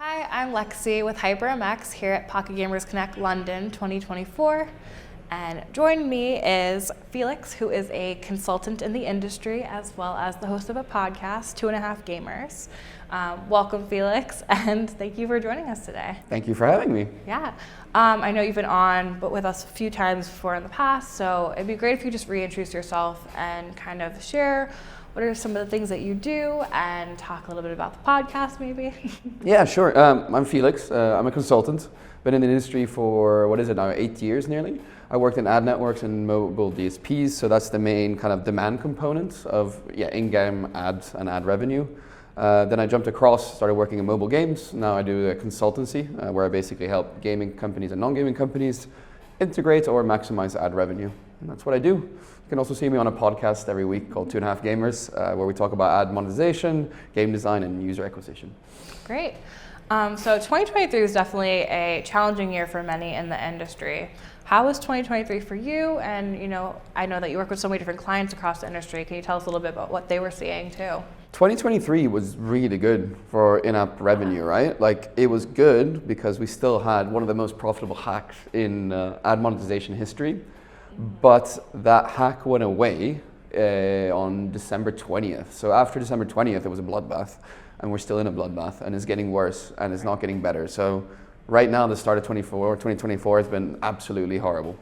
Hi, I'm Lexi with HyprMX here at Pocket Gamers Connect London 2024. And joining me is Felix, who is a consultant in the industry as well as the host of a podcast, 2.5 Gamers. Welcome, Felix, and thank you for joining us today. Thank you for having me. Yeah, I know you've been on but with us a few times before in the past, so it'd be great if you just reintroduce yourself and kind of share what are some of the things that you do and talk a little bit about the podcast maybe. Yeah, sure. I'm Felix. I'm a consultant. Been in the industry for, 8 years nearly. I worked in ad networks and mobile DSPs, so that's the main kind of demand component of in-game ads and ad revenue. Then I jumped across, started working in mobile games. Now I do a consultancy where I basically help gaming companies and non-gaming companies integrate or maximize ad revenue. And that's what I do. You can also see me on a podcast every week called 2.5 Gamers, where we talk about ad monetization, game design, and user acquisition. Great. So 2023 was definitely a challenging year for many in the industry. How was 2023 for you? And I know that you work with so many different clients across the industry. Can you tell us a little bit about what they were seeing too? 2023 was really good for in-app revenue, right? Like, it was good because we still had one of the most profitable hacks in ad monetization history. But that hack went away on December 20th. So after December 20th, it was a bloodbath. And we're still in a bloodbath, and it's getting worse, and it's not getting better. So right now, the start of 2024 has been absolutely horrible.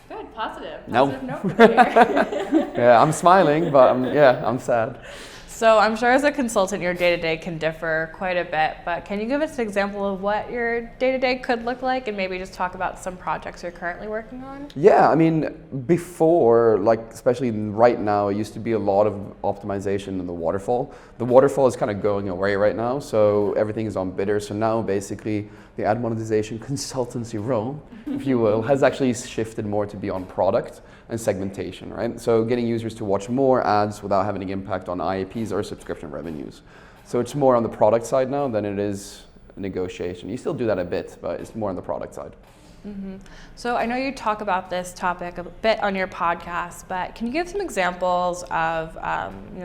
Good, positive No. note for the year. Yeah, I'm smiling, but I'm sad. So I'm sure as a consultant, your day-to-day can differ quite a bit, but can you give us an example of what your day-to-day could look like and maybe just talk about some projects you're currently working on? Yeah, I mean, before, especially right now, it used to be a lot of optimization in the waterfall. The waterfall is kind of going away right now, so everything is on bidder. So now basically the ad monetization consultancy role, if you will, has actually shifted more to be on product and segmentation, right? So getting users to watch more ads without having an impact on IAPs or subscription revenues. So it's more on the product side now than it is negotiation. You still do that a bit, but it's more on the product side. Mm-hmm. So I know you talk about this topic a bit on your podcast, but can you give some examples of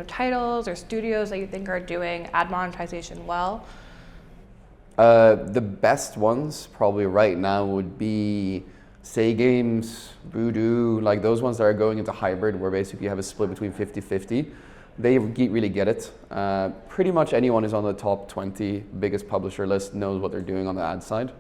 titles or studios that you think are doing ad monetization well? The best ones probably right now would be Say Games, Voodoo, like those ones that are going into hybrid where basically you have a split between 50-50. They really get it. Pretty much anyone who's on the top 20 biggest publisher list knows what they're doing on the ad side.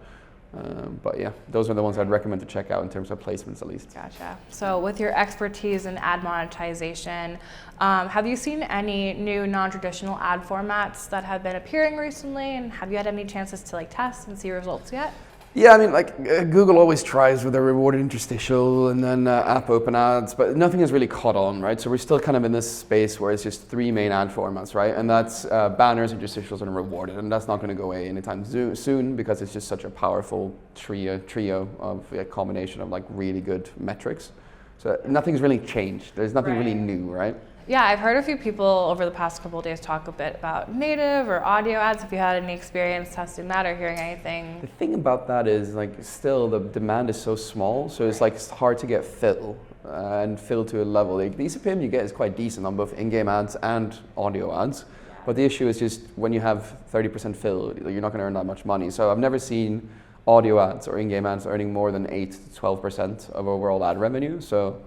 But yeah, those are the ones I'd recommend to check out in terms of placements at least. Gotcha. So with your expertise in ad monetization, have you seen any new non-traditional ad formats that have been appearing recently? And have you had any chances to test and see results yet? Yeah, I mean, Google always tries with their rewarded interstitial and then app open ads, but nothing has really caught on, right? So we're still kind of in this space where it's just 3 main ad formats, right? And that's banners, interstitials, and rewarded. And that's not going to go away anytime soon because it's just such a powerful trio of a combination of really good metrics. So nothing's really changed. There's nothing really new, right? Yeah, I've heard a few people over the past couple of days talk a bit about native or audio ads. If you had any experience testing that or hearing anything. The thing about that is still the demand is so small, so it's hard to get fill and fill to a level. The CPM you get is quite decent on both in-game ads and audio ads. But the issue is just when you have 30% fill, you're not going to earn that much money. So I've never seen audio ads or in-game ads earning more than 8 to 12% of overall ad revenue. So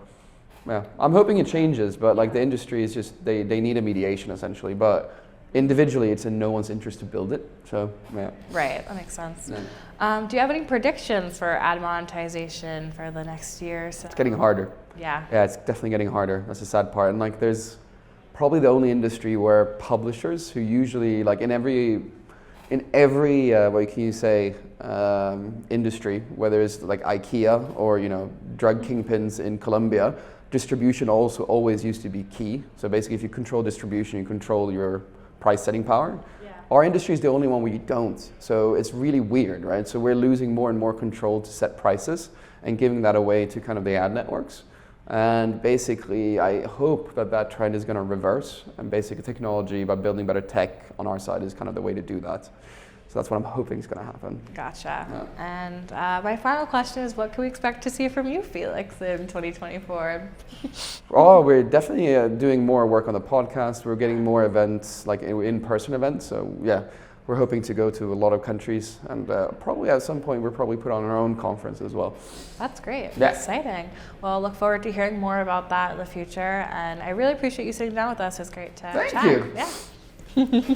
yeah, I'm hoping it changes, but the industry is just, they need a mediation essentially, but individually it's in no one's interest to build it, so yeah. Right, that makes sense. Yeah. Do you have any predictions for ad monetization for the next year or so? It's getting harder. Yeah. Yeah, it's definitely getting harder. That's the sad part. And there's probably the only industry where publishers who usually, in every what can you say, industry, whether it's IKEA or drug kingpins in Colombia, distribution also always used to be key. So basically, if you control distribution, you control your price setting power. Yeah. Our industry is the only one where you don't. So it's really weird, right? So we're losing more and more control to set prices and giving that away to kind of the ad networks. And basically, I hope that trend is going to reverse. And basically, technology, by building better tech on our side, is kind of the way to do that. So that's what I'm hoping is going to happen. Gotcha. Yeah. And my final question is, what can we expect to see from you, Felix, in 2024? Oh, we're definitely doing more work on the podcast. We're getting more events, in-person events. So yeah, we're hoping to go to a lot of countries, and probably at some point we'll probably put on our own conference as well. That's great. Yeah. Exciting. Well, look forward to hearing more about that in the future. And I really appreciate you sitting down with us. It was great to Thank chat. you. Yeah.